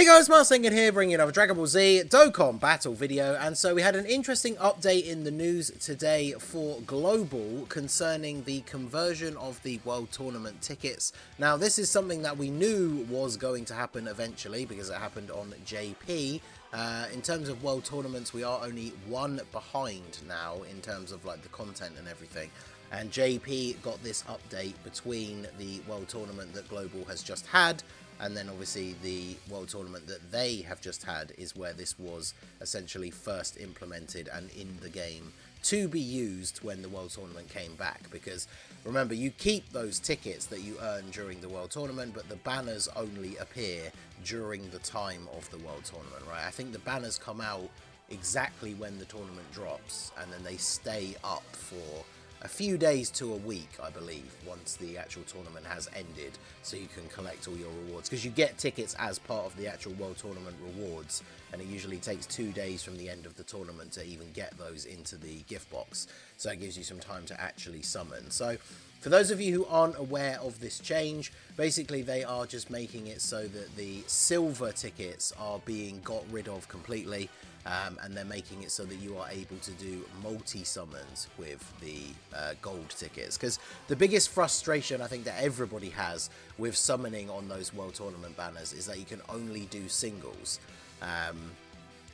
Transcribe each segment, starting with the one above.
Hey guys, Marsinger here, bringing you another Dragon Ball Z Dokkan battle video. And so we had an interesting update in the news today for Global concerning the conversion of the World Tournament tickets. Now, this is something that we knew was going to happen eventually because it happened on JP. In terms of World Tournaments, we are only one behind now in terms of like the content and everything. And JP got this update between the World Tournament that Global has just had and then obviously the World Tournament that they have just had is where this was essentially first implemented and in the game to be used when the World Tournament came back. Because remember, you keep those tickets that you earn during the World Tournament, but the banners only appear during the time of the World Tournament, right? I think the banners come out exactly when the tournament drops, and then they stay up for a few days to a week, I believe, once the actual tournament has ended, so you can collect all your rewards, because you get tickets as part of the actual World Tournament rewards, and it usually takes 2 days from the end of the tournament to even get those into the gift box, so it gives you some time to actually summon. So for those of you who aren't aware of this change, basically they are just making it so that the silver tickets are being got rid of completely, and they're making it so that you are able to do multi-summons with the gold tickets. Because the biggest frustration I think that everybody has with summoning on those World Tournament banners is that you can only do singles.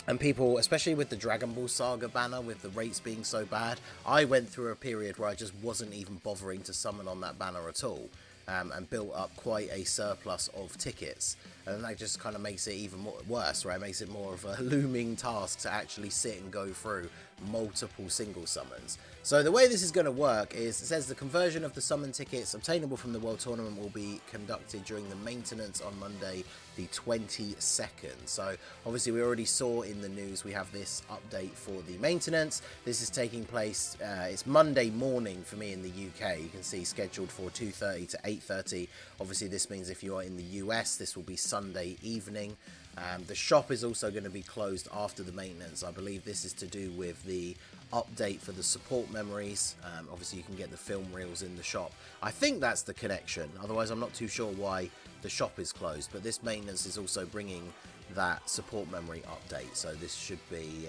And people, especially with the Dragon Ball Saga banner, with the rates being so bad, I went through a period where I just wasn't even bothering to summon on that banner at all, and built up quite a surplus of tickets. And that just kind of makes it even worse, right? It makes it more of a looming task to actually sit and go through multiple single summons. So the way this is going to work is, it says the conversion of the summon tickets obtainable from the World Tournament will be conducted during the maintenance on Monday the 22nd. So obviously we already saw in the news we have this update for the maintenance. This is taking place, it's Monday morning for me in the UK. You can see scheduled for 2:30 to 8:30. Obviously this means if you are in the US, this will be Sunday evening. The shop is also going to be closed after the maintenance. I believe this is to do with the update for the support memories. Obviously you can get the film reels in the shop. I think that's the connection, otherwise I'm not too sure why the shop is closed, but this maintenance is also bringing that support memory update, so this should be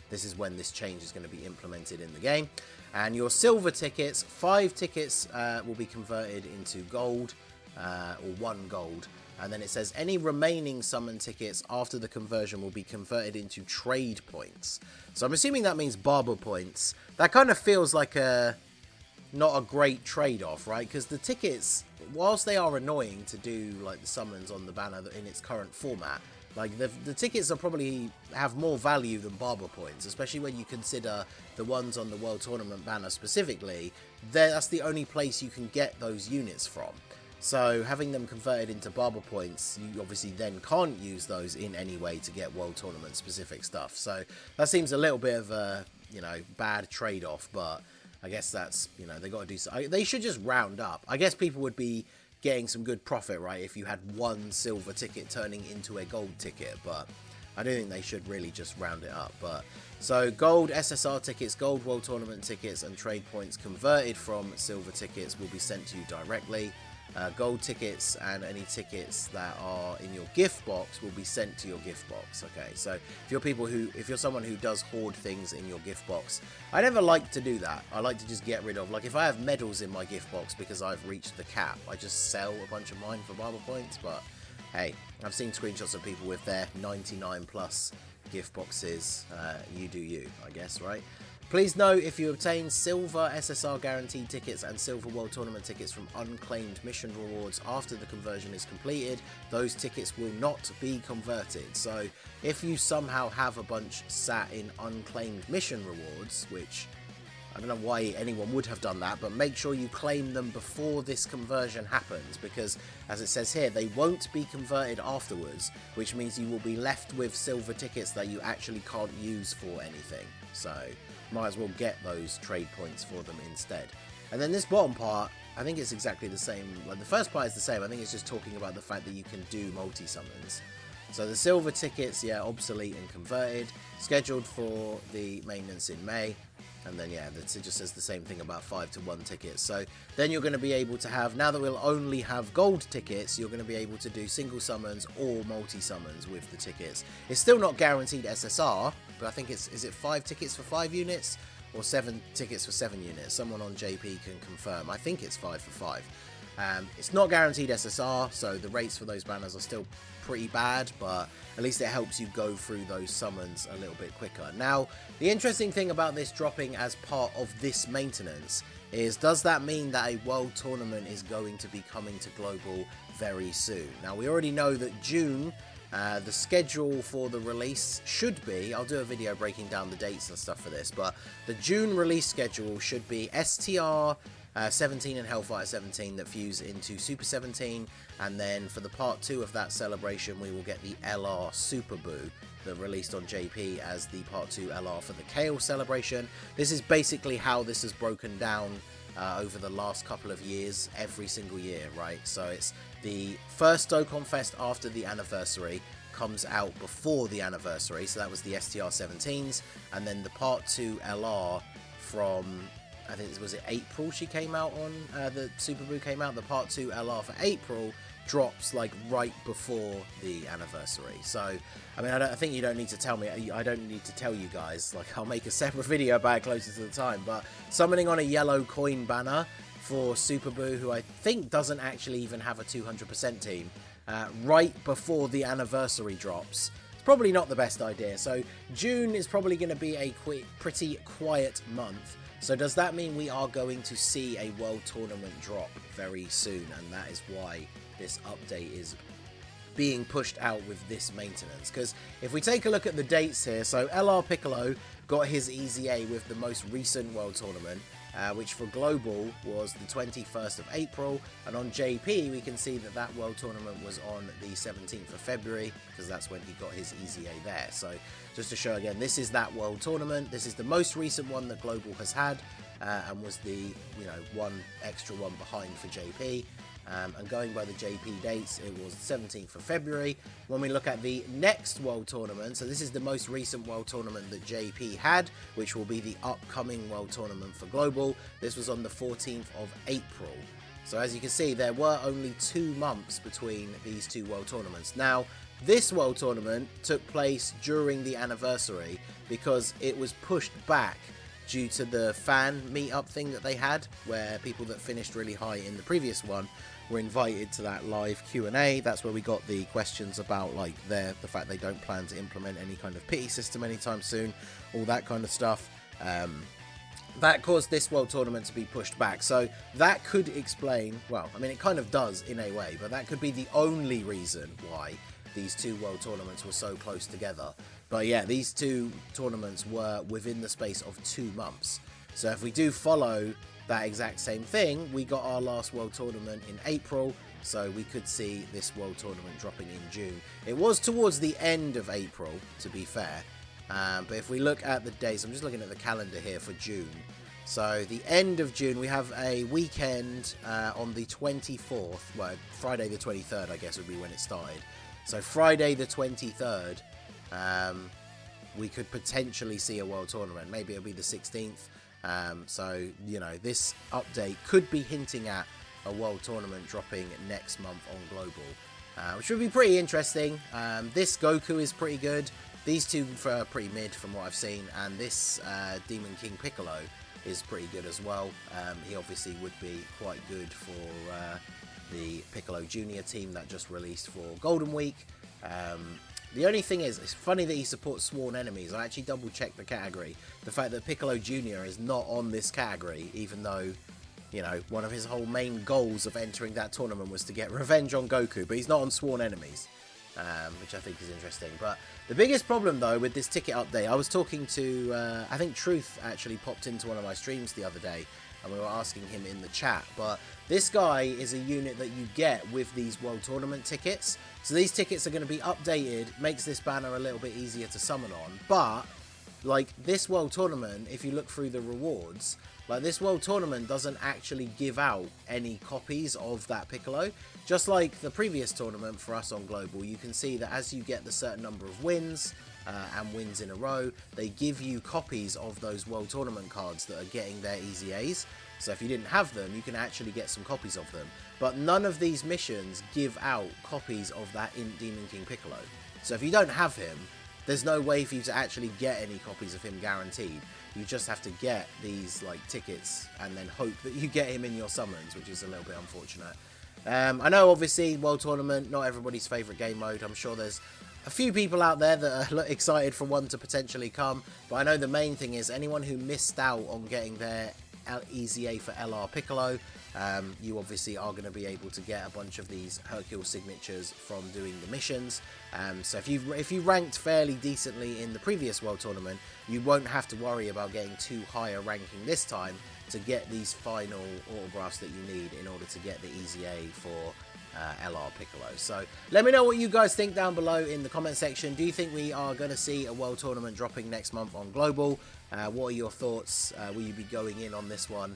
this is when this change is going to be implemented in the game. And your silver tickets, 5 tickets will be converted into gold, or 1 gold. And then it says any remaining summon tickets after the conversion will be converted into trade points. So I'm assuming that means barber points. That kind of feels like not a great trade-off, right? Because the tickets, whilst they are annoying to do like the summons on the banner in its current format, like the tickets are probably have more value than barber points, especially when you consider the ones on the World Tournament banner specifically. That's the only place you can get those units from. So having them converted into barber points, you obviously then can't use those in any way to get World Tournament specific stuff. So that seems a little bit of a, bad trade-off, but I guess that's, they got to do so. They should just round up. I guess people would be getting some good profit, right, if you had 1 silver ticket turning into a gold ticket, but I do think they should really just round it up. But so gold SSR tickets, gold World Tournament tickets, and trade points converted from silver tickets will be sent to you directly. Gold tickets and any tickets that are in your gift box will be sent to your gift box. Okay, so if you're someone who does hoard things in your gift box, I never like to do that. I like to just get rid of, like if I have medals in my gift box because I've reached the cap, I just sell a bunch of mine for barber points. But hey, I've seen screenshots of people with their 99 plus gift boxes. You do you, I guess, right? Please note, if you obtain silver SSR guaranteed tickets and silver World Tournament tickets from unclaimed mission rewards after the conversion is completed, those tickets will not be converted. So if you somehow have a bunch sat in unclaimed mission rewards, which I don't know why anyone would have done that, but make sure you claim them before this conversion happens, because as it says here, they won't be converted afterwards, which means you will be left with silver tickets that you actually can't use for anything. So might as well get those trade points for them instead. And then this bottom part, I think it's exactly the same. Like the first part is the same. I think it's just talking about the fact that you can do multi-summons. So the silver tickets, yeah, obsolete and converted. Scheduled for the maintenance in May. And then, yeah, it just says the same thing about 5-to-1 tickets. So then you're going to be able to have, now that we'll only have gold tickets, you're going to be able to do single summons or multi-summons with the tickets. It's still not guaranteed SSR, but I think is it 5 tickets for 5 units or 7 tickets for 7 units? Someone on JP can confirm. I think it's 5 for 5. It's not guaranteed SSR, so the rates for those banners are still pretty bad, but at least it helps you go through those summons a little bit quicker. Now, the interesting thing about this dropping as part of this maintenance is, does that mean that a world tournament is going to be coming to global very soon? Now, we already know that June, the schedule for the release should be, I'll do a video breaking down the dates and stuff for this, but the June release schedule should be STR 17 and Hellfighter 17 that fuse into Super 17, and then for the part 2 of that celebration we will get the LR Super Boo that released on JP as the part 2 LR for the Kale celebration. This is basically how this has broken down over the last couple of years, every single year, right? So it's the first Dokkan Fest after the anniversary comes out before the anniversary, so that was the STR 17s, and then the part 2 LR from, I think, was it April she came out on, the Super Boo came out, the part 2 LR for April drops like right before the anniversary. So, I mean, I think you don't need to tell me, I don't need to tell you guys, like I'll make a separate video about it closer to the time, but summoning on a yellow coin banner for Super Boo, who I think doesn't actually even have a 200% team, right before the anniversary drops, it's probably not the best idea. So June is probably going to be a pretty quiet month. So does that mean we are going to see a world tournament drop very soon? And that is why this update is being pushed out with this maintenance. Because if we take a look at the dates here, so LR Piccolo got his Easy A with the most recent world tournament, which for global was the 21st of April, and on JP we can see that that world tournament was on the 17th of February, because that's when he got his Easy A there. So just to show again, this is that world tournament. This is the most recent one that global has had, and was the, you know, one extra one behind for JP. And going by the JP dates, it was the 17th of February. When we look at the next world tournament, so this is the most recent world tournament that JP had, which will be the upcoming world tournament for global. This was on the 14th of April. So as you can see, there were only 2 months between these 2 world tournaments. Now, this world tournament took place during the anniversary because it was pushed back due to the fan meetup thing that they had, where people that finished really high in the previous one were invited to that live Q&A. That's where we got the questions about like the fact they don't plan to implement any kind of pity system anytime soon, all that kind of stuff. That caused this world tournament to be pushed back. So that could explain, well, I mean, it kind of does in a way, but that could be the only reason why these 2 world tournaments were so close together. But yeah, these 2 tournaments were within the space of 2 months. So if we do follow that exact same thing, we got our last world tournament in April, so we could see this world tournament dropping in June. It was towards the end of April, to be fair, but if we look at the days, I'm just looking at the calendar here for June. So the end of June, we have a weekend on the 24th, well, Friday the 23rd, I guess would be when it started. So Friday the 23rd, we could potentially see a world tournament. Maybe it'll be the 16th. So, you know, this update could be hinting at a world tournament dropping next month on global, which would be pretty interesting. This Goku is pretty good. These 2 are pretty mid from what I've seen, and this Demon King Piccolo is pretty good as well. He obviously would be quite good for the Piccolo Junior team that just released for Golden Week. The only thing is, it's funny that he supports sworn enemies. I actually double checked the category. The fact that Piccolo Jr. is not on this category, even though, you know, one of his whole main goals of entering that tournament was to get revenge on Goku, but he's not on sworn enemies, which I think is interesting. But the biggest problem, though, with this ticket update, I was talking to, I think Truth actually popped into one of my streams the other day, and we were asking him in the chat, but this guy is a unit that you get with these world tournament tickets. So these tickets are going to be updated, makes this banner a little bit easier to summon on, but like this world tournament, if you look through the rewards, like this world tournament doesn't actually give out any copies of that Piccolo. just like the previous tournament for us on Global, you can see that as you get the certain number of wins, and wins in a row, they give you copies of those World Tournament cards that are getting their Easy A's. So if you didn't have them, you can actually get some copies of them. But none of these missions give out copies of that Demon King Piccolo. So if you don't have him, there's no way for you to actually get any copies of him guaranteed. You just have to get these like tickets and then hope that you get him in your summons, which is a little bit unfortunate. I know obviously World Tournament, not everybody's favourite game mode. I'm sure there's a few people out there that are excited for one to potentially come, but I know the main thing is anyone who missed out on getting their Easy A for LR Piccolo, you obviously are going to be able to get a bunch of these Hercule signatures from doing the missions. So if you ranked fairly decently in the previous World Tournament, you won't have to worry about getting too high a ranking this time to get these final autographs that you need in order to get the Easy A for LR Piccolo. So let me know what you guys think down below in the comment section. Do you think we are going to see a World Tournament dropping next month on Global? What are your thoughts? Will you be going in on this one?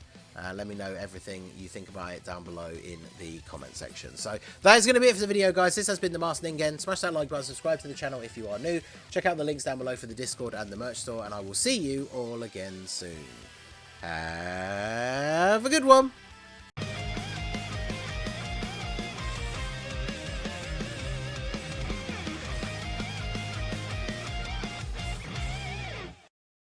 Let me know everything you think about it down below in the comment section. So that is going to be it for the video, guys. This has been the Master Ningen. Smash that like button, subscribe to the channel if you are new. Check out the links down below for the Discord and the merch store, and I will see you all again soon. Have a good one.